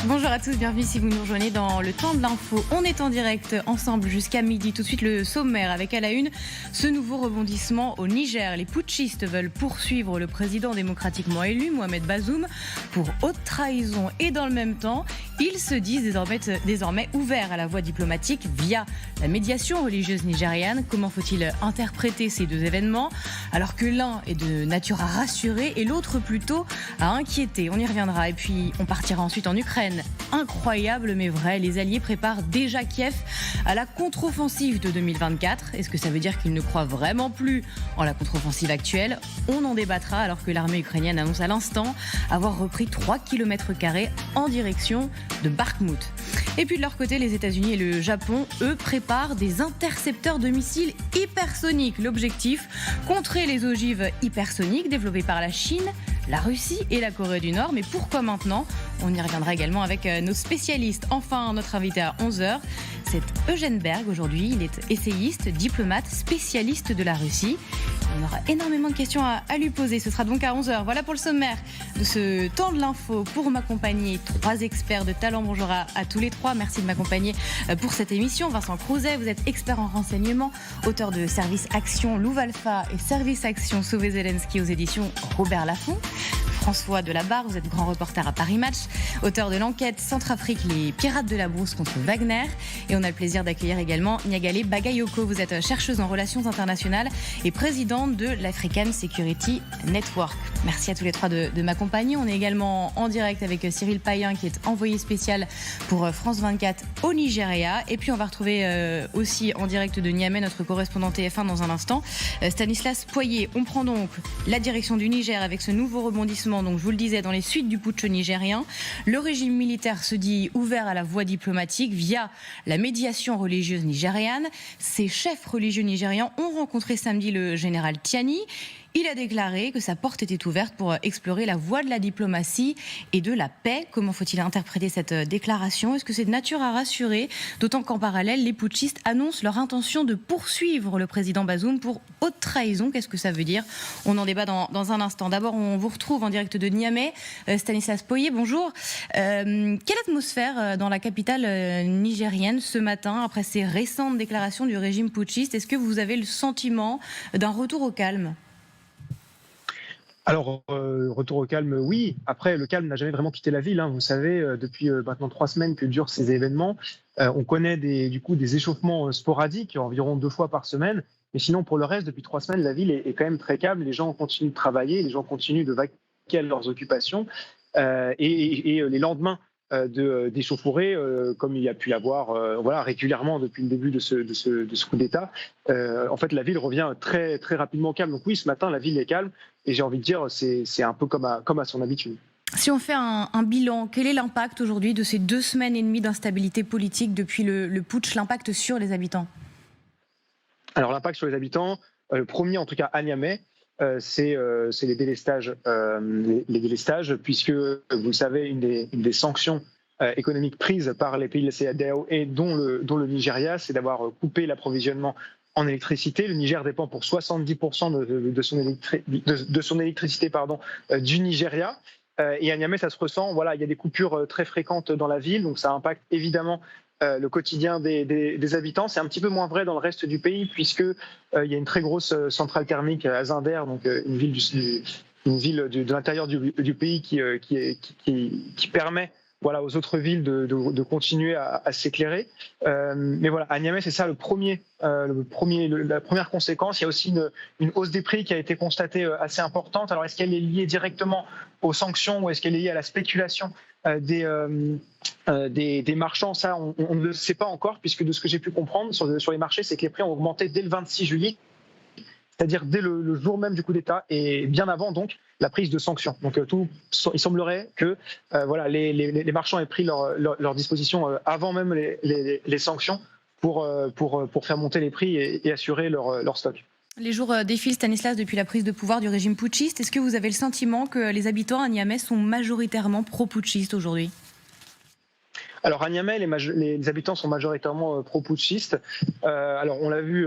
Bonjour à tous, bienvenue si vous nous rejoignez dans le temps de l'info. On est en direct ensemble jusqu'à midi. Tout de suite le sommaire avec à la une ce nouveau rebondissement au Niger. Les putschistes veulent poursuivre le président démocratiquement élu, Mohamed Bazoum, pour haute trahison. Et dans le même temps, ils se disent désormais ouverts à la voie diplomatique via la médiation religieuse nigériane. Comment faut-il interpréter ces deux événements alors que l'un est de nature à rassurer et l'autre plutôt à inquiéter? On y reviendra. Et puis on partira ensuite en Ukraine. Incroyable mais vrai, les Alliés préparent déjà Kiev à la contre-offensive de 2024. Est-ce que ça veut dire qu'ils ne croient vraiment plus en la contre-offensive actuelle? On en débattra alors que l'armée ukrainienne annonce à l'instant avoir repris 3 km² en direction de Bakhmout. Et puis de leur côté, les États-Unis et le Japon, eux, préparent des intercepteurs de missiles hypersoniques. L'objectif, contrer les ogives hypersoniques développées par la Chine, la Russie et la Corée du Nord. Mais pourquoi maintenant? On y reviendra également avec nos spécialistes. Enfin, notre invité à 11h, c'est Eugène Berg. Aujourd'hui, il est essayiste, diplomate, spécialiste de la Russie. On aura énormément de questions à lui poser. Ce sera donc à 11h. Voilà pour le sommaire de ce temps de l'info. Pour m'accompagner, 3 experts de talent. Bonjour à tous les 3. Merci de m'accompagner pour cette émission. Vincent Crouzet, vous êtes expert en renseignement, auteur de Service Action Louvalfa et Service Action Sauver Zelensky aux éditions Robert Laffont. François Delabarre, vous êtes grand reporter à Paris Match, auteur de l'enquête Centrafrique, les pirates de la brousse contre Wagner. Et on a le plaisir d'accueillir également Niagale Bagayoko. Vous êtes chercheuse en relations internationales et présidente de l'African Security Network. Merci à tous les 3 de m'accompagner. On est également en direct avec Cyril Payen qui est envoyé spécial pour France 24 au Nigeria. Et puis on va retrouver aussi en direct de Niamey notre correspondant TF1 dans un instant, Stanislas Poyer. On prend donc la direction du Niger avec ce nouveau rebondissement. Donc je vous le disais, dans les suites du putsch nigérien, le régime militaire se dit ouvert à la voie diplomatique via la médiation religieuse nigériane. Ces chefs religieux nigérians ont rencontré samedi le général Tiani. Il a déclaré que sa porte était ouverte pour explorer la voie de la diplomatie et de la paix. Comment faut-il interpréter cette déclaration? Est-ce que c'est de nature à rassurer? D'autant qu'en parallèle, les putschistes annoncent leur intention de poursuivre le président Bazoum pour haute trahison. Qu'est-ce que ça veut dire? On en débat dans un instant. D'abord, on vous retrouve en direct de Niamey. Stanislas Poyer, bonjour. Quelle atmosphère dans la capitale nigérienne ce matin après ces récentes déclarations du régime putschiste? Est-ce que vous avez le sentiment d'un retour au calme? Alors, retour au calme, oui. Après, le calme n'a jamais vraiment quitté la ville. Vous savez, depuis maintenant 3 semaines que durent ces événements, on connaît des échauffements sporadiques, environ 2 fois par semaine. Mais sinon, pour le reste, depuis 3 semaines, la ville est quand même très calme. Les gens continuent de travailler, les gens continuent de vaquer à leurs occupations. Et les lendemains d'échauffourées, comme il y a pu y avoir régulièrement depuis le début de ce coup d'État, en fait, la ville revient très, très rapidement au calme. Donc oui, ce matin, la ville est calme. Et j'ai envie de dire, c'est un peu comme à son habitude. Si on fait un bilan, quel est l'impact aujourd'hui de ces 2 semaines et demie d'instabilité politique depuis le putsch, l'impact sur les habitants? Alors l'impact sur les habitants, le premier en tout cas à Niamey, c'est les délestages, puisque vous le savez, une des sanctions économiques prises par les pays de la CEDEAO et dont le Nigeria, c'est d'avoir coupé l'approvisionnement en électricité. Le Niger dépend pour 70% de son électricité du Nigeria. Et à Niamey, ça se ressent. Voilà, il y a des coupures très fréquentes dans la ville, donc ça impacte évidemment le quotidien des habitants. C'est un petit peu moins vrai dans le reste du pays, puisque il y a une très grosse centrale thermique à Zinder, donc une ville de l'intérieur du pays qui permet aux autres villes de continuer à s'éclairer. Mais voilà, à Niamey, c'est ça la première conséquence. Il y a aussi une hausse des prix qui a été constatée assez importante. Alors, est-ce qu'elle est liée directement aux sanctions ou est-ce qu'elle est liée à la spéculation des marchands? Ça, on ne le sait pas encore, puisque de ce que j'ai pu comprendre sur les marchés, c'est que les prix ont augmenté dès le 26 juillet, c'est-à-dire dès le jour même du coup d'État et bien avant donc la prise de sanctions. Donc il semblerait que les marchands aient pris leur disposition avant même les sanctions pour faire monter les prix et assurer leur stock. Les jours défilent, Stanislas, depuis la prise de pouvoir du régime putschiste. Est-ce que vous avez le sentiment que les habitants à Niamey sont majoritairement pro-putschistes aujourd'hui? Alors à Niamey, les habitants sont majoritairement pro-putschistes. Alors on l'a vu,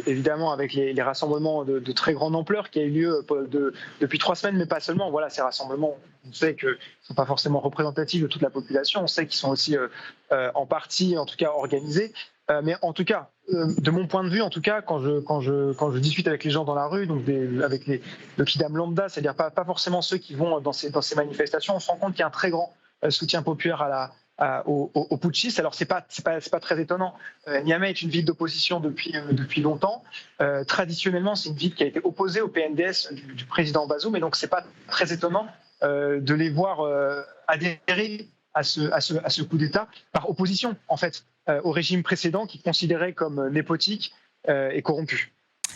évidemment avec les rassemblements de très grande ampleur qui a eu lieu depuis 3 semaines, mais pas seulement. Voilà, ces rassemblements, on sait qu'ils ne sont pas forcément représentatifs de toute la population. On sait qu'ils sont aussi en partie, en tout cas, organisés. Mais en tout cas, de mon point de vue, en tout cas, quand je discute avec les gens dans la rue, donc avec le kidam lambda, c'est-à-dire pas forcément ceux qui vont dans ces manifestations, on se rend compte qu'il y a un très grand soutien populaire aux putschistes. Alors c'est pas très étonnant. Niamey est une ville d'opposition depuis longtemps. Traditionnellement, c'est une ville qui a été opposée au PNDS du président Bazoum, et donc c'est pas très étonnant de les voir adhérer à ce coup d'État par opposition, en fait, au régime précédent qui considérait comme népotique et corrompu.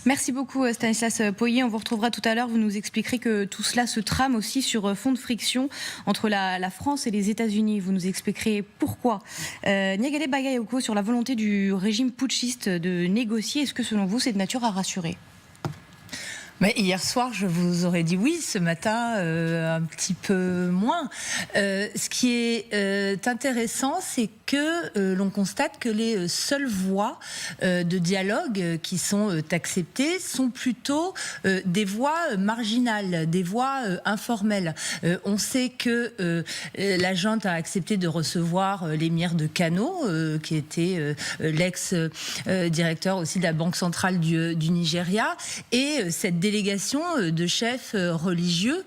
Merci beaucoup Stanislas Poyer. On vous retrouvera tout à l'heure. Vous nous expliquerez que tout cela se trame aussi sur fond de friction entre la France et les États-Unis. Vous nous expliquerez pourquoi. Niagale Bagayoko, sur la volonté du régime putschiste de négocier, est-ce que selon vous c'est de nature à rassurer ? Mais hier soir, je vous aurais dit oui, ce matin, un petit peu moins. Ce qui est intéressant, c'est que l'on constate que les seules voies de dialogue qui sont acceptées sont plutôt des voies marginales, des voies informelles. On sait que la junte a accepté de recevoir l'émir de Kano, qui était l'ex-directeur aussi de la Banque centrale du Nigeria, et cette délégation de chefs religieux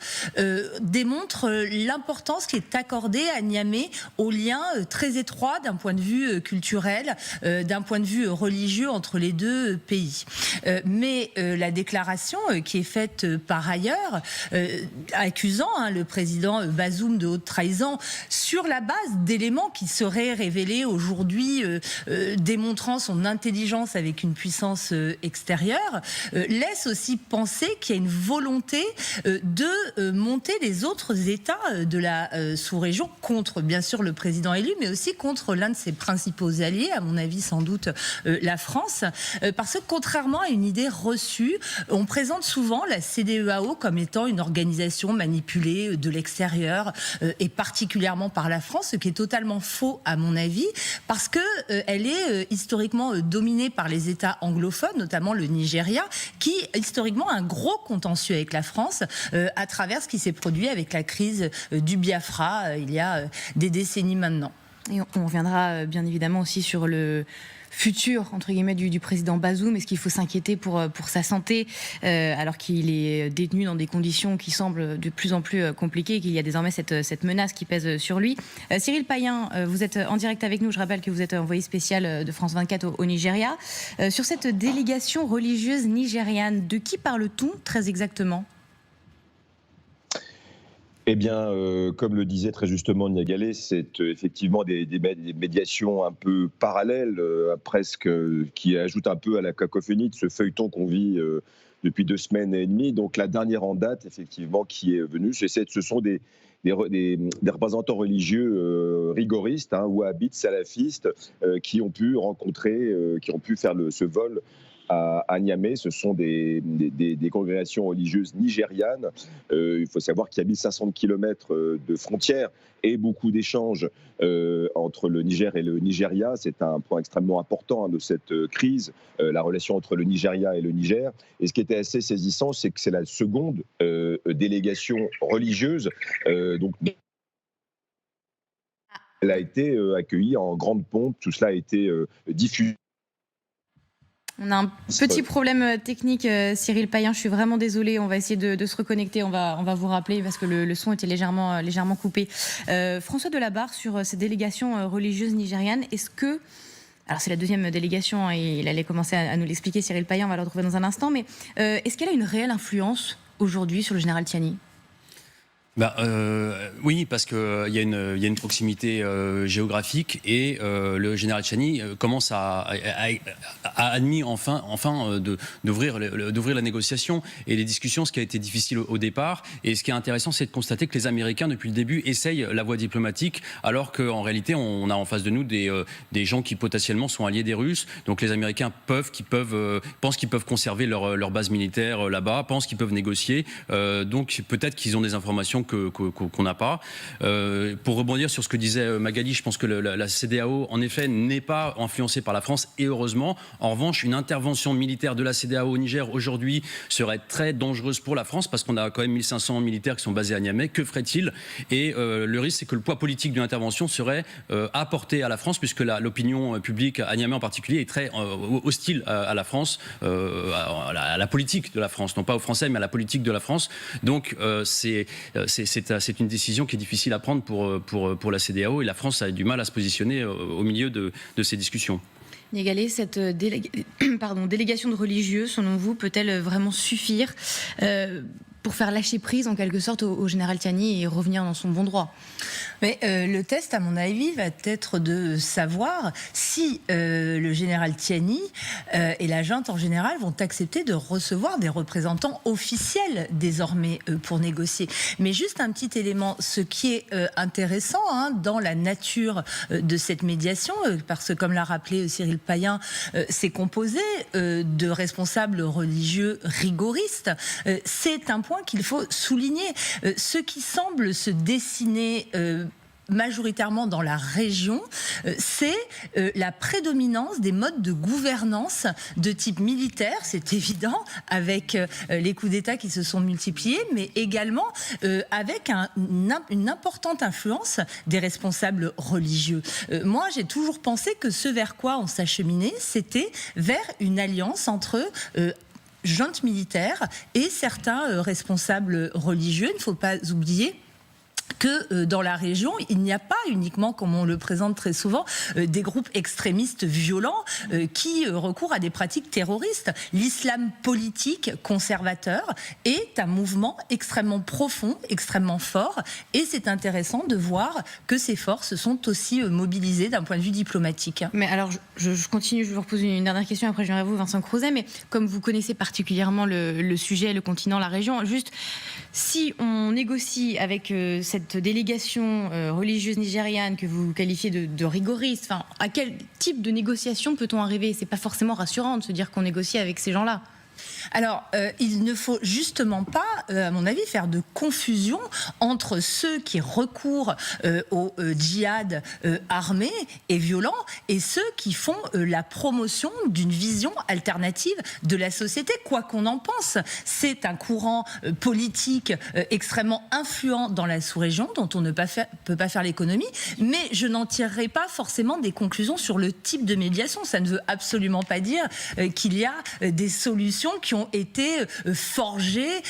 démontre l'importance qui est accordée à Niamey aux liens très étroits d'un point de vue culturel, d'un point de vue religieux entre les deux pays. Mais la déclaration qui est faite par ailleurs, accusant le président Bazoum de haute trahison sur la base d'éléments qui seraient révélés aujourd'hui, démontrant son intelligence avec une puissance extérieure, laisse aussi penser qu'il y a une volonté de monter les autres États de la sous-région contre, bien sûr, le président élu, mais aussi contre l'un de ses principaux alliés, à mon avis sans doute la France, parce que contrairement à une idée reçue, on présente souvent la CEDEAO comme étant une organisation manipulée de l'extérieur et particulièrement par la France, ce qui est totalement faux à mon avis, parce que elle est historiquement dominée par les États anglophones, notamment le Nigeria, qui historiquement a un gros contentieux avec la France à travers ce qui s'est produit avec la crise du Biafra il y a des décennies maintenant. Et on reviendra bien évidemment aussi sur le futur, entre guillemets, du président Bazoum. Est-ce qu'il faut s'inquiéter pour sa santé alors qu'il est détenu dans des conditions qui semblent de plus en plus compliquées et qu'il y a désormais cette menace qui pèse sur lui. Cyril Payen, vous êtes en direct avec nous. Je rappelle que vous êtes envoyé spécial de France 24 au Nigeria. Sur cette délégation religieuse nigériane, de qui parle-t-on très exactement ? Eh bien, comme le disait très justement Niagale, c'est effectivement des médiations un peu parallèles, presque, qui ajoutent un peu à la cacophonie de ce feuilleton qu'on vit depuis 2 semaines et demie. Donc la dernière en date, effectivement, qui est venue, ce sont des représentants religieux rigoristes, wahhabites, salafistes, qui ont pu rencontrer, qui ont pu faire ce vol à Niamey. Ce sont des congrégations religieuses nigérianes. Il faut savoir qu'il y a 1500 km de frontières et beaucoup d'échanges entre le Niger et le Nigeria. C'est un point extrêmement important de cette crise, la relation entre le Nigeria et le Niger. Et ce qui était assez saisissant, c'est que c'est la seconde délégation religieuse. Donc, elle a été accueillie en grande pompe. Tout cela a été diffusé. On a un petit problème technique, Cyril Payen, je suis vraiment désolée, on va essayer de se reconnecter, on va vous rappeler parce que le son était légèrement coupé. François Delabarre, sur ces délégations religieuses nigérianes, est-ce que... Alors c'est la deuxième délégation, et il allait commencer à nous l'expliquer, Cyril Payen, on va le retrouver dans un instant, mais est-ce qu'elle a une réelle influence aujourd'hui sur le général Tiani ? Oui, parce qu'il y a une proximité géographique et le général Tchiani commence a admis enfin d'ouvrir la négociation et les discussions, ce qui a été difficile au départ. Et ce qui est intéressant, c'est de constater que les Américains, depuis le début, essayent la voie diplomatique, alors qu'en réalité, on a en face de nous des gens qui potentiellement sont alliés des Russes. Donc les Américains pensent qu'ils peuvent conserver leur base militaire là-bas, pensent qu'ils peuvent négocier. Donc peut-être qu'ils ont des informations informations qu'on n'a pas. Pour rebondir sur ce que disait Magali, je pense que la CEDEAO, en effet, n'est pas influencée par la France, et heureusement. En revanche, une intervention militaire de la CEDEAO au Niger aujourd'hui serait très dangereuse pour la France, parce qu'on a quand même 1500 militaires qui sont basés à Niamey. Que ferait-il? Et le risque, c'est que le poids politique d'une intervention serait apporté à la France, puisque l'opinion publique à Niamey en particulier est très hostile à la France, à la politique de la France, non pas aux Français, mais à la politique de la France. Donc c'est une décision qui est difficile à prendre pour la CEDEAO, et la France a du mal à se positionner au milieu de ces discussions. Niagalé, cette délégation de religieux, selon vous, peut-elle vraiment suffire pour faire lâcher prise en quelque sorte au général Tiani et revenir dans son bon droit? Mais le test, à mon avis, va être de savoir si le général Tiani et la junte en général vont accepter de recevoir des représentants officiels désormais pour négocier. Mais juste un petit élément, ce qui est intéressant dans la nature de cette médiation, parce que comme l'a rappelé Cyril Payen, c'est composé de responsables religieux rigoristes. C'est un point qu'il faut souligner. Ce qui semble se dessiner majoritairement dans la région, c'est la prédominance des modes de gouvernance de type militaire, c'est évident, avec les coups d'État qui se sont multipliés, mais également avec une importante influence des responsables religieux. Moi, j'ai toujours pensé que ce vers quoi on s'acheminait, c'était vers une alliance entre junte militaire et certains responsables religieux. Il ne faut pas oublier que dans la région, il n'y a pas uniquement, comme on le présente très souvent, des groupes extrémistes violents qui recourent à des pratiques terroristes. L'islam politique conservateur est un mouvement extrêmement profond, extrêmement fort, et c'est intéressant de voir que ces forces sont aussi mobilisées d'un point de vue diplomatique. Mais alors, je continue, je vais vous reposer une dernière question, après je viendrai à vous, Vincent Crouzet, mais comme vous connaissez particulièrement le sujet, le continent, la région, juste, si on négocie avec cette délégation religieuse nigériane que vous qualifiez de rigoriste, enfin, à quel type de négociation peut-on arriver? C'est pas forcément rassurant de se dire qu'on négocie avec ces gens-là. Alors, il ne faut justement pas, à mon avis, faire de confusion entre ceux qui recourent au djihad armé et violent et ceux qui font la promotion d'une vision alternative de la société, quoi qu'on en pense. C'est un courant politique extrêmement influent dans la sous-région dont on ne peut pas faire l'économie, mais je n'en tirerai pas forcément des conclusions sur le type de médiation. Ça ne veut absolument pas dire qu'il y a des solutions qui ont été forgées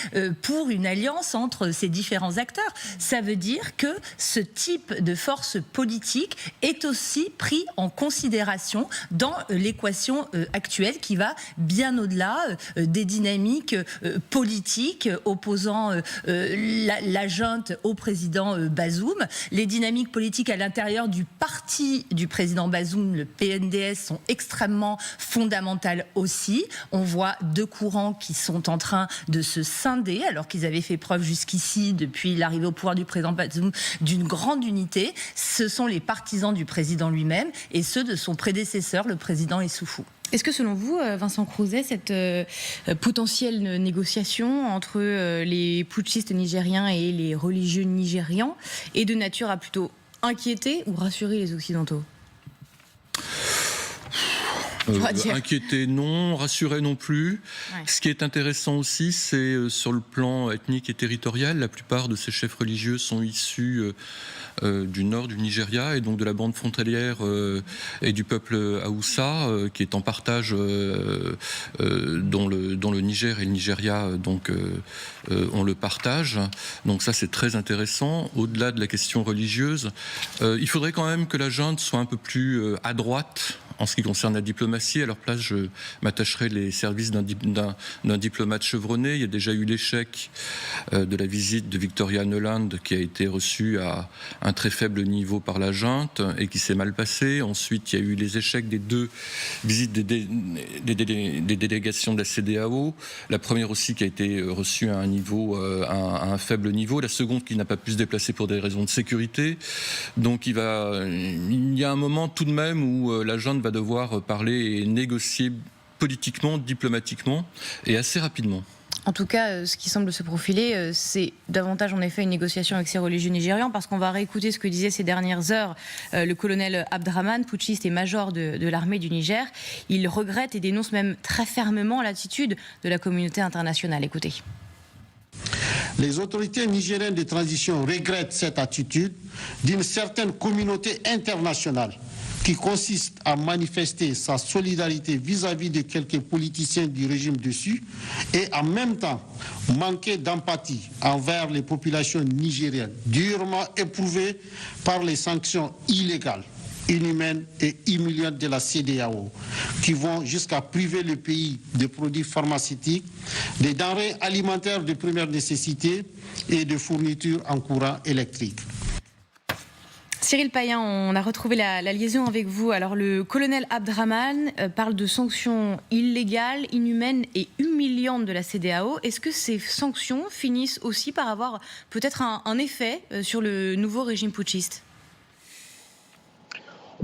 pour une alliance entre ces différents acteurs. Ça veut dire que ce type de force politique est aussi pris en considération dans l'équation actuelle qui va bien au-delà des dynamiques politiques opposant la junte au président Bazoum. Les dynamiques politiques à l'intérieur du parti du président Bazoum, le PNDS, sont extrêmement fondamentales aussi. On voit deux courants qui sont en train de se scinder, alors qu'ils avaient fait preuve jusqu'ici, depuis l'arrivée au pouvoir du président Bazoum, d'une grande unité. Ce sont les partisans du président lui-même et ceux de son prédécesseur, le président Issoufou. Est-ce que selon vous, Vincent Crouzet, cette potentielle négociation entre les putschistes nigériens et les religieux nigérians est de nature à plutôt inquiéter ou rassurer les Occidentaux ? Inquiéter non, rassurer non plus. Ouais. Ce qui est intéressant aussi, c'est sur le plan ethnique et territorial, la plupart de ces chefs religieux sont issus du nord du Nigeria et donc de la bande frontalière et du peuple Haoussa qui est en partage dont le Niger et le Nigeria donc on le partage. Donc ça c'est très intéressant. Au-delà de la question religieuse, il faudrait quand même que la junte soit un peu plus à droite en ce qui concerne la diplomatie. À leur place, je m'attacherai les services d'un diplomate chevronné. Il y a déjà eu l'échec de la visite de Victoria Nuland qui a été reçue à un très faible niveau par la junte et qui s'est mal passé. Ensuite, il y a eu les échecs des deux visites des délégations de la CEDEAO. La première aussi qui a été reçue à un faible niveau. La seconde qui n'a pas pu se déplacer pour des raisons de sécurité. Donc il y a un moment tout de même où la junte va devoir parler et négocier politiquement, diplomatiquement et assez rapidement. En tout cas, ce qui semble se profiler, c'est davantage en effet une négociation avec ces religieux nigérians, parce qu'on va réécouter ce que disait ces dernières heures le colonel Abdraman, putschiste et major de l'armée du Niger. Il regrette et dénonce même très fermement l'attitude de la communauté internationale. Écoutez. Les autorités nigériennes de transition regrettent cette attitude d'une certaine communauté internationale qui consiste à manifester sa solidarité vis-à-vis de quelques politiciens du régime dessus et en même temps manquer d'empathie envers les populations nigériennes durement éprouvées par les sanctions illégales, inhumaines et humiliantes de la CEDEAO, qui vont jusqu'à priver le pays de produits pharmaceutiques, des denrées alimentaires de première nécessité et de fournitures en courant électrique. Cyril Payen, on a retrouvé la liaison avec vous. Alors le colonel Abdraman parle de sanctions illégales, inhumaines et humiliantes de la CEDEAO. Est-ce que ces sanctions finissent aussi par avoir peut-être un effet sur le nouveau régime putschiste ?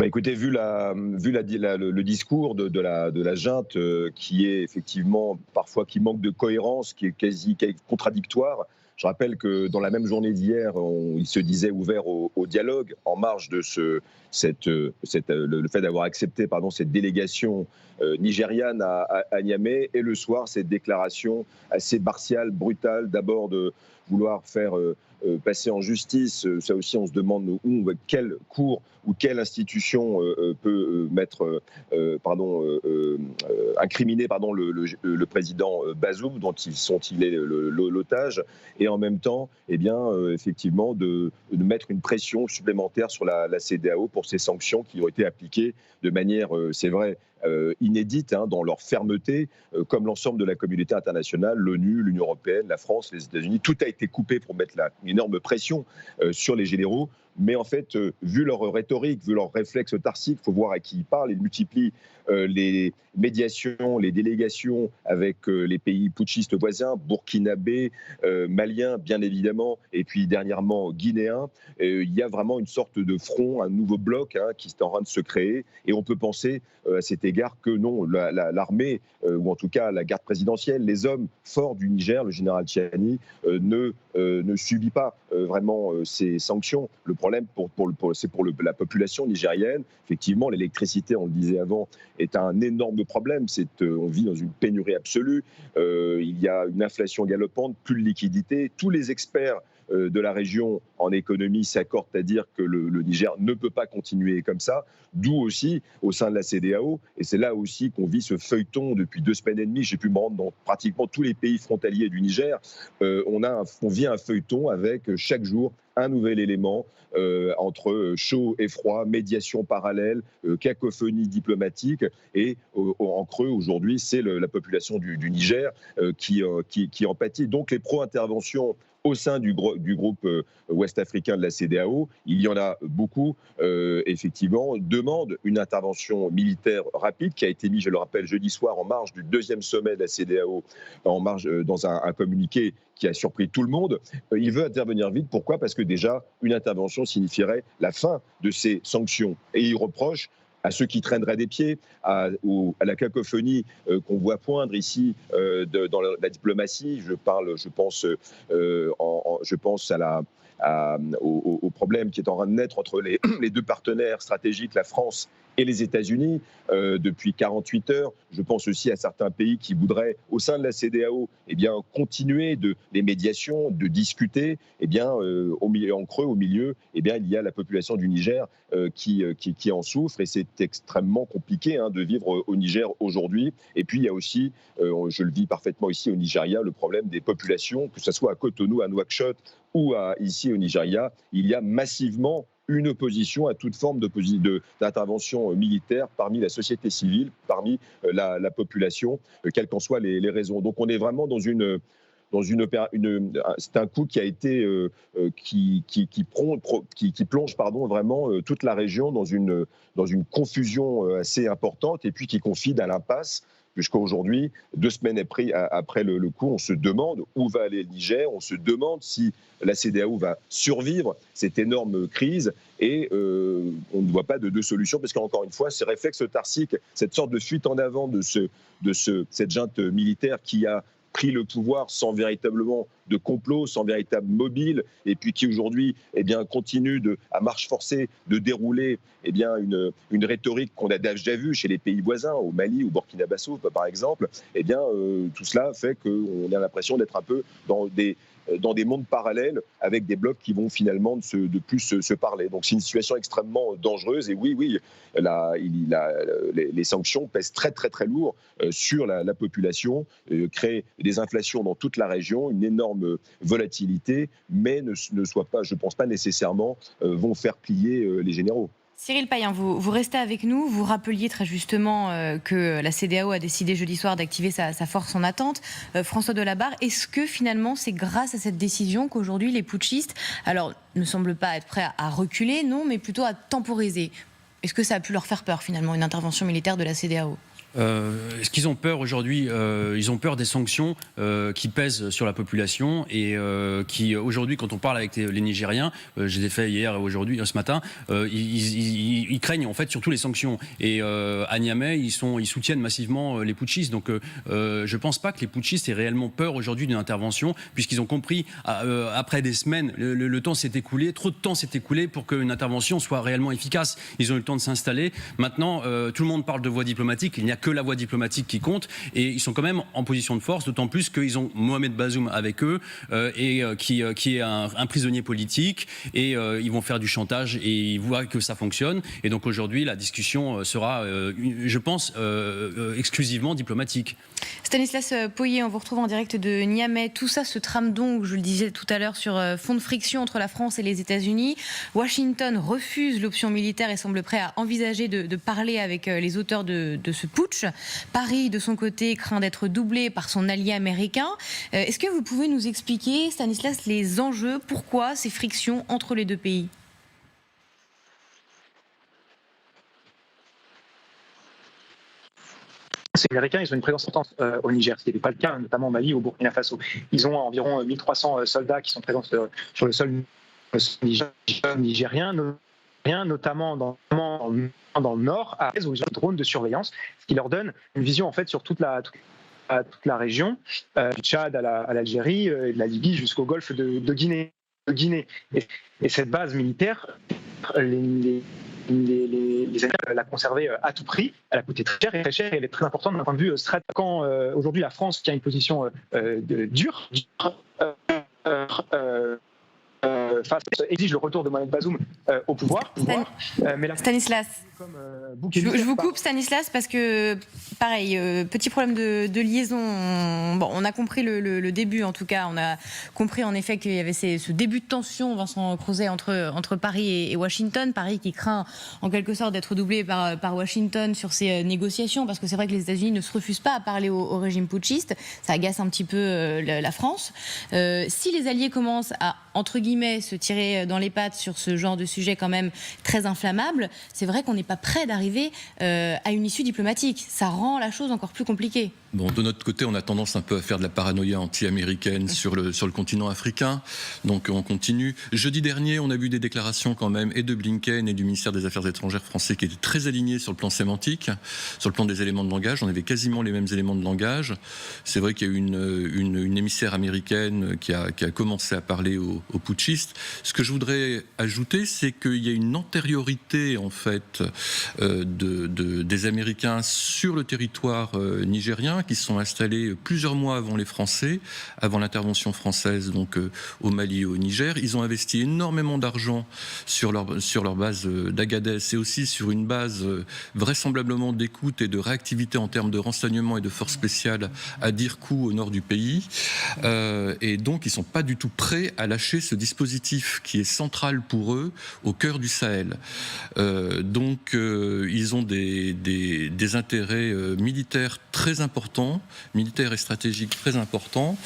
Écoutez, vu le discours de la junte qui est effectivement parfois qui manque de cohérence, qui est contradictoire. Je rappelle que dans la même journée d'hier, il se disait ouvert au dialogue en marge de le fait d'avoir accepté cette délégation nigériane à Niamey. Et le soir, cette déclaration assez martiale, brutale, d'abord de vouloir faire passer en justice. Ça aussi, on se demande quelle cour ou quelle institution peut incriminer le président Bazoum, dont il est l'otage, et en même temps, effectivement, de mettre une pression supplémentaire sur la CEDEAO pour ces sanctions qui ont été appliquées de manière, c'est vrai, inédite dans leur fermeté, comme l'ensemble de la communauté internationale, l'ONU, l'Union européenne, la France, les États-Unis. Tout a été coupé pour mettre une énorme pression sur les généraux. Mais en fait, vu leur rhétorique, vu leur réflexe tarsique, il faut voir à qui ils parlent. Ils multiplient les médiations, les délégations avec les pays putschistes voisins, burkinabés, maliens, bien évidemment, et puis dernièrement guinéens. Il y a vraiment une sorte de front, un nouveau bloc qui est en train de se créer. Et on peut penser à cet égard que non, l'armée, ou en tout cas la garde présidentielle, les hommes forts du Niger, le général Tchiani, ne subit pas vraiment ces sanctions. Le problème, c'est pour la population nigérienne. Effectivement, l'électricité, on le disait avant, est un énorme problème. On vit dans une pénurie absolue. Il y a une inflation galopante, plus de liquidité. Tous les experts de la région en économie s'accordent à dire que le Niger ne peut pas continuer comme ça, d'où aussi au sein de la CEDEAO, et c'est là aussi qu'on vit ce feuilleton depuis 2 semaines et demie. J'ai pu me rendre dans pratiquement tous les pays frontaliers du Niger. On vit un feuilleton avec chaque jour un nouvel élément entre chaud et froid, médiation parallèle, cacophonie diplomatique, et en creux aujourd'hui, c'est la population du Niger qui en pâtit. Donc les pro-interventions au sein du groupe ouest-africain de la CEDEAO, il y en a beaucoup, effectivement, demandent une intervention militaire rapide qui a été mise, je le rappelle, jeudi soir en marge du 2e sommet de la CEDEAO, dans un communiqué qui a surpris tout le monde. Il veut intervenir vite. Pourquoi ? Parce que déjà, une intervention signifierait la fin de ces sanctions. Et il reproche à ceux qui traîneraient des pieds, à la cacophonie qu'on voit poindre ici dans la diplomatie. Je pense au problème qui est en train de naître entre les deux partenaires stratégiques, la France et les États-Unis, depuis 48 heures. Je pense aussi à certains pays qui voudraient, au sein de la CEDEAO, continuer les médiations, de discuter. En creux, au milieu, il y a la population du Niger qui en souffre, et c'est extrêmement compliqué de vivre au Niger aujourd'hui. Et puis il y a aussi, je le vis parfaitement ici au Nigeria, le problème des populations, que ce soit à Cotonou, à Nouakchott ou ici au Nigeria. Il y a massivement une opposition à toute forme d'intervention militaire parmi la société civile, parmi la population, quelles qu'en soient les raisons. Donc on est vraiment c'est un coup qui a été qui plonge vraiment toute la région dans une confusion assez importante, et puis qui confine à l'impasse. Puisqu'aujourd'hui, 2 semaines après le coup, on se demande où va aller le Niger, on se demande si la CEDEAO va survivre cette énorme crise, et on ne voit pas de solution, parce qu'encore une fois, ces réflexes tarsiques, cette sorte de fuite en avant de cette junte militaire qui a pris le pouvoir sans véritablement de complot, sans véritable mobile, et puis qui aujourd'hui continue à marche forcée de dérouler une rhétorique qu'on a déjà vue chez les pays voisins, au Mali, au Burkina Faso par exemple, tout cela fait qu'on a l'impression d'être un peu dans des mondes parallèles avec des blocs qui vont finalement de plus se parler. Donc c'est une situation extrêmement dangereuse et oui, les sanctions pèsent très très très lourd sur la population, créent des inflations dans toute la région, une énorme volatilité, mais je pense pas nécessairement vont faire plier les généraux. Cyril Payen, vous restez avec nous. Vous rappeliez très justement que la CEDEAO a décidé jeudi soir d'activer sa force en attente. François Delabarre, est-ce que finalement c'est grâce à cette décision qu'aujourd'hui les putschistes, alors ne semblent pas être prêts à reculer, non, mais plutôt à temporiser? Est-ce que ça a pu leur faire peur finalement, une intervention militaire de la CEDEAO? Ce qu'ils ont peur aujourd'hui, ils ont peur des sanctions qui pèsent sur la population et qui aujourd'hui, quand on parle avec les Nigériens, je l'ai fait hier et aujourd'hui, ce matin, ils craignent en fait surtout les sanctions. Et à Niamey, ils soutiennent massivement les putschistes. Donc je pense pas que les putschistes aient réellement peur aujourd'hui d'une intervention, puisqu'ils ont compris après des semaines, le temps s'est écoulé, trop de temps s'est écoulé pour qu'une intervention soit réellement efficace. Ils ont eu le temps de s'installer. Maintenant, tout le monde parle de voie diplomatique. Il n'y a que la voie diplomatique qui compte et ils sont quand même en position de force, d'autant plus qu'ils ont Mohamed Bazoum avec eux qui est un prisonnier politique et ils vont faire du chantage et ils voient que ça fonctionne et donc aujourd'hui la discussion sera, je pense, exclusivement diplomatique. Stanislas Poyet, on vous retrouve en direct de Niamey. Tout ça se trame donc, je le disais tout à l'heure, sur fond de friction entre la France et les États-Unis. Washington refuse l'option militaire et semble prêt à envisager de parler avec les auteurs de ce putsch. Paris, de son côté, craint d'être doublé par son allié américain. Est-ce que vous pouvez nous expliquer, Stanislas, les enjeux, pourquoi ces frictions entre les deux pays ? Les Américains, ils ont une présence importante au Niger, ce qui n'était pas le cas, notamment au Mali, au Burkina Faso. Ils ont environ 1300 soldats qui sont présents sur le sol nigérien, notamment dans le nord, à où ils ont des drones de surveillance, ce qui leur donne une vision en fait sur toute la région, du Tchad à l'Algérie, et de la Libye jusqu'au golfe de Guinée. Et cette base militaire, les Américains la conserver à tout prix. Elle a coûté très cher et elle est très importante d'un point de vue stratégique. Quand aujourd'hui la France qui a une position dure, exige le retour de Mohamed Bazoum au pouvoir. Stanislas, je vous coupe Stanislas parce que pareil, petit problème de liaison. Bon, on a compris le début en tout cas. On a compris en effet qu'il y avait ce début de tension, Vincent Crozet, entre Paris et Washington. Paris qui craint en quelque sorte d'être doublé par Washington sur ces négociations parce que c'est vrai que les États-Unis ne se refusent pas à parler au régime putschiste. Ça agace un petit peu la France. Si les alliés commencent à entre guillemets se tirer dans les pattes sur ce genre de sujet quand même très inflammable, c'est vrai qu'on n'est pas prêt d'arriver à une issue diplomatique. Ça rend la chose encore plus compliquée. Bon, de notre côté, on a tendance un peu à faire de la paranoïa anti-américaine sur le continent africain. Donc on continue. Jeudi dernier, on a vu des déclarations quand même et de Blinken et du ministère des Affaires étrangères français qui étaient très alignés sur le plan sémantique, sur le plan des éléments de langage. On avait quasiment les mêmes éléments de langage. C'est vrai qu'il y a eu une émissaire américaine qui a commencé à parler aux putschistes. Ce que je voudrais ajouter, c'est qu'il y a une antériorité en fait des Américains sur le territoire nigérien, qui se sont installés plusieurs mois avant les Français, avant l'intervention française donc au Mali et au Niger. Ils ont investi énormément d'argent sur leur base d'Agadez et aussi sur une base vraisemblablement d'écoute et de réactivité en termes de renseignement et de forces spéciales à Dirkou au nord du pays. Et donc ils ne sont pas du tout prêts à lâcher ce dispositif qui est central pour eux au cœur du Sahel. Donc ils ont des intérêts militaires très importants, militaires et stratégiques très importants.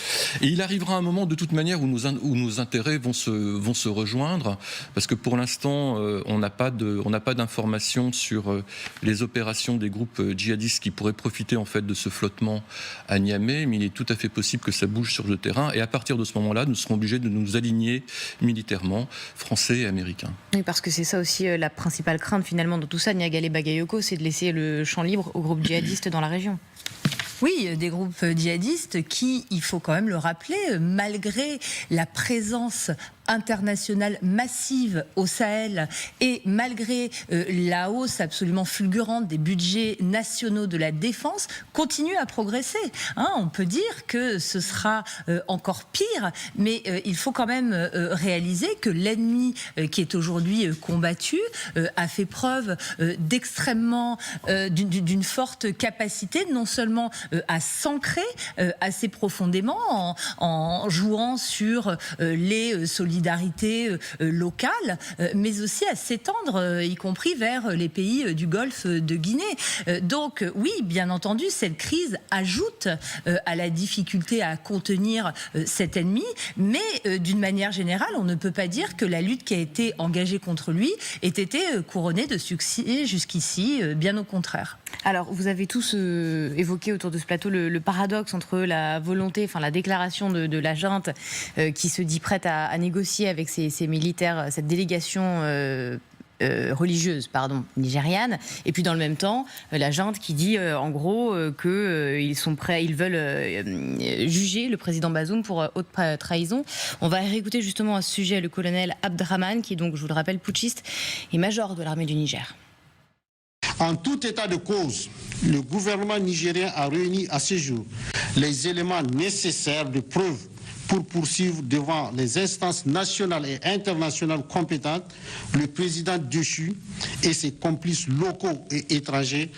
Et il arrivera un moment de toute manière où nos intérêts vont se rejoindre, parce que pour l'instant, on n'a pas d'informations sur les opérations des groupes djihadistes qui pourraient profiter en fait de ce flottement à Niamey, mais il est tout à fait possible que ça bouge sur le terrain. Et à partir de ce moment-là, nous serons obligés de nous aligner militairement, français et américains. Oui, parce que c'est ça aussi la principale crainte finalement dans tout ça, Niagalé Bagayoko, c'est de laisser le champ libre aux groupes djihadistes dans la région. Oui, des groupes djihadistes qui, il faut quand même le rappeler, malgré la présence internationale massive au Sahel et malgré la hausse absolument fulgurante des budgets nationaux de la défense, continue à progresser. On peut dire que ce sera encore pire, mais il faut quand même réaliser que l'ennemi qui est aujourd'hui combattu a fait preuve d'une forte capacité, non seulement à s'ancrer assez profondément en jouant sur les solidarités locales, mais aussi à s'étendre, y compris vers les pays du Golfe de Guinée. Donc oui, bien entendu, cette crise ajoute à la difficulté à contenir cet ennemi, mais d'une manière générale, on ne peut pas dire que la lutte qui a été engagée contre lui ait été couronnée de succès jusqu'ici, bien au contraire. Alors, vous avez tous évoqué autour de ce plateau le paradoxe entre la volonté, la déclaration de la junte qui se dit prête à négocier avec ces militaires, cette délégation religieuse, nigériane, et puis dans le même temps, la junte qui dit en gros qu'ils sont prêts, ils veulent juger le président Bazoum pour haute trahison. On va réécouter justement à ce sujet le colonel Abdrahman, qui est donc, je vous le rappelle, putschiste et major de l'armée du Niger. En tout état de cause, le gouvernement nigérien a réuni à ce jour les éléments nécessaires de preuve pour poursuivre devant les instances nationales et internationales compétentes le président déchu et ses complices locaux et étrangers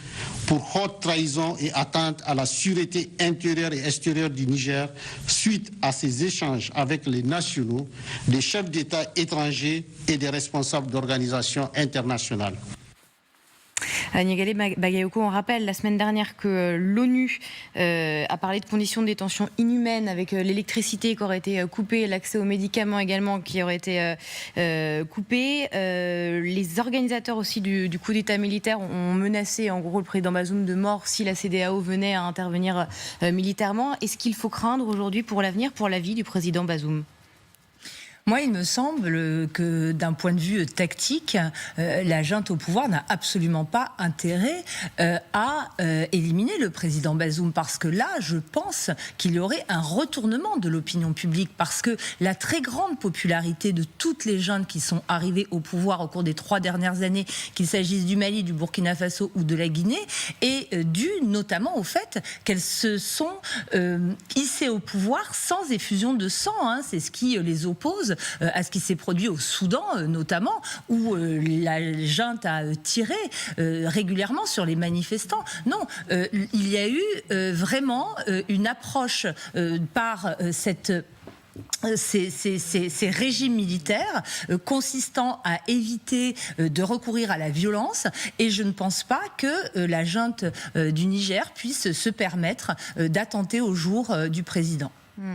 pour haute trahison et atteinte à la sûreté intérieure et extérieure du Niger suite à ses échanges avec les nationaux, des chefs d'État étrangers et des responsables d'organisations internationales. Niagalé Bagayoko, on rappelle la semaine dernière que l'ONU a parlé de conditions de détention inhumaines avec l'électricité qui aurait été coupée, l'accès aux médicaments également qui aurait été coupé. Les organisateurs aussi du coup d'État militaire ont menacé en gros le président Bazoum de mort si la CEDEAO venait à intervenir militairement. Est-ce qu'il faut craindre aujourd'hui pour l'avenir, pour la vie du président Bazoum ? Moi, il me semble que d'un point de vue tactique, la junte au pouvoir n'a absolument pas intérêt à éliminer le président Bazoum, parce que là, je pense qu'il y aurait un retournement de l'opinion publique, parce que la très grande popularité de toutes les juntes qui sont arrivées au pouvoir au cours des 3 dernières années, qu'il s'agisse du Mali, du Burkina Faso ou de la Guinée, est due notamment au fait qu'elles se sont hissées au pouvoir sans effusion de sang. C'est ce qui les oppose à ce qui s'est produit au Soudan notamment, où la junte a tiré régulièrement sur les manifestants. Non, il y a eu vraiment une approche par ces régimes militaires consistant à éviter de recourir à la violence, et je ne pense pas que la junte du Niger puisse se permettre d'attenter au jour du président.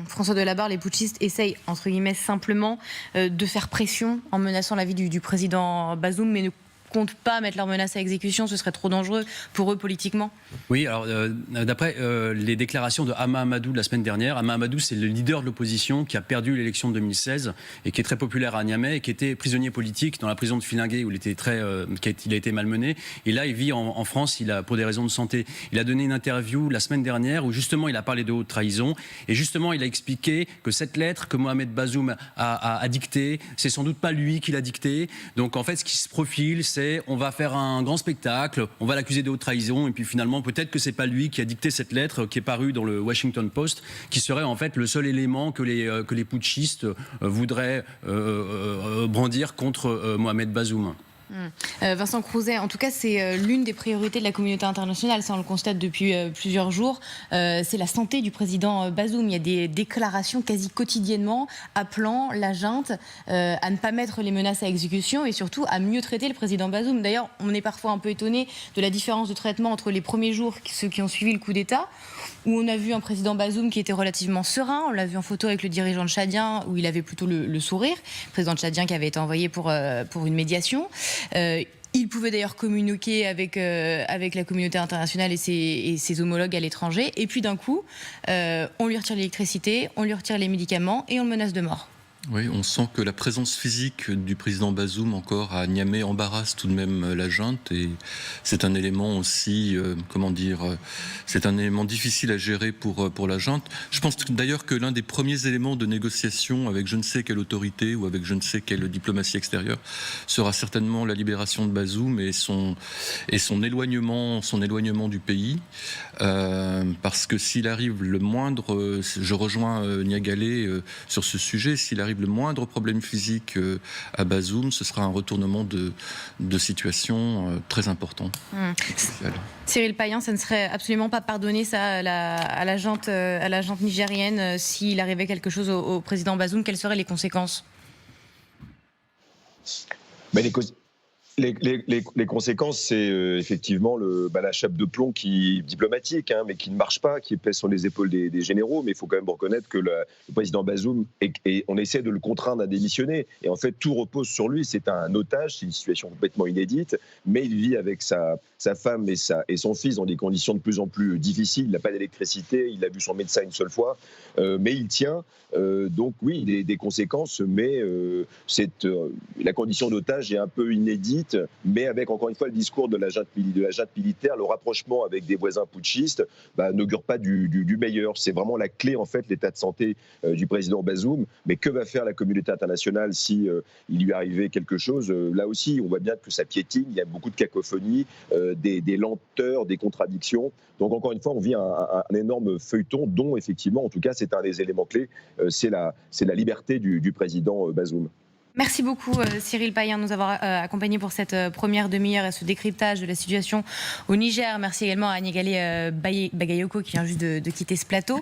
François Delabarre, les putschistes essayent, entre guillemets, simplement de faire pression en menaçant la vie du président Bazoum, mais ne comptent pas mettre leurs menaces à exécution, ce serait trop dangereux pour eux politiquement. Oui, alors d'après les déclarations de Hama Amadou de la semaine dernière, Hama Amadou c'est le leader de l'opposition qui a perdu l'élection de 2016 et qui est très populaire à Niamey et qui était prisonnier politique dans la prison de Filingué où il a été malmené. Et là, il vit en France pour des raisons de santé. Il a donné une interview la semaine dernière où justement il a parlé de haute trahison et justement il a expliqué que cette lettre que Mohamed Bazoum a dictée, c'est sans doute pas lui qui l'a dictée. Donc en fait, ce qui se profile, c'est on va faire un grand spectacle, on va l'accuser de haute trahison et puis finalement peut-être que c'est pas lui qui a dicté cette lettre qui est parue dans le Washington Post, qui serait en fait le seul élément que les putschistes voudraient brandir contre Mohamed Bazoum. Vincent Crouzet, en tout cas c'est l'une des priorités de la communauté internationale, ça on le constate depuis plusieurs jours, c'est la santé du président Bazoum. Il y a des déclarations quasi quotidiennement appelant la junte à ne pas mettre les menaces à exécution et surtout à mieux traiter le président Bazoum. D'ailleurs, on est parfois un peu étonné de la différence de traitement entre les premiers jours, ceux qui ont suivi le coup d'État, où on a vu un président Bazoum qui était relativement serein, on l'a vu en photo avec le dirigeant tchadien où il avait plutôt le sourire, le président tchadien qui avait été envoyé pour une médiation. Il pouvait d'ailleurs communiquer avec la communauté internationale et ses homologues à l'étranger. Et puis d'un coup, on lui retire l'électricité, on lui retire les médicaments et on le menace de mort. Oui, on sent que la présence physique du président Bazoum encore à Niamey embarrasse tout de même la junte, et c'est un élément aussi, c'est un élément difficile à gérer pour la junte. Je pense d'ailleurs que l'un des premiers éléments de négociation avec je ne sais quelle autorité ou avec je ne sais quelle diplomatie extérieure sera certainement la libération de Bazoum et son éloignement du pays, parce que s'il arrive le moindre, je rejoins Niagalé sur ce sujet, s'il arrive le moindre problème physique à Bazoum, ce sera un retournement de situation très important. Cyril Payen, ça ne serait absolument pas pardonné ça à la junte nigérienne s'il arrivait quelque chose au président Bazoum. Quelles seraient les conséquences ? Les conséquences, c'est effectivement la chape de plomb diplomatique, mais qui ne marche pas, qui pèse sur les épaules des généraux. Mais il faut quand même reconnaître que le président Bazoum, et on essaie de le contraindre à démissionner. Et en fait, tout repose sur lui. C'est un otage, c'est une situation complètement inédite. Mais il vit avec sa femme et son fils dans des conditions de plus en plus difficiles. Il n'a pas d'électricité, il a vu son médecin une seule fois. Mais il tient. Donc oui, il y a des conséquences, mais la condition d'otage est un peu inédite. Mais avec, encore une fois, le discours de la junte militaire, le rapprochement avec des voisins putschistes n'augure pas du meilleur. C'est vraiment la clé, en fait, l'état de santé du président Bazoum. Mais que va faire la communauté internationale si il lui arrivait quelque chose ? Là aussi, on voit bien que ça piétine, il y a beaucoup de cacophonie, des lenteurs, des contradictions. Donc, encore une fois, on vit un énorme feuilleton dont, effectivement, en tout cas, c'est un des éléments clés, c'est la liberté du président Bazoum. Merci beaucoup Cyril Payen de nous avoir accompagnés pour cette première demi-heure et ce décryptage de la situation au Niger. Merci également à Niagalé Bagayoko qui vient juste de quitter ce plateau.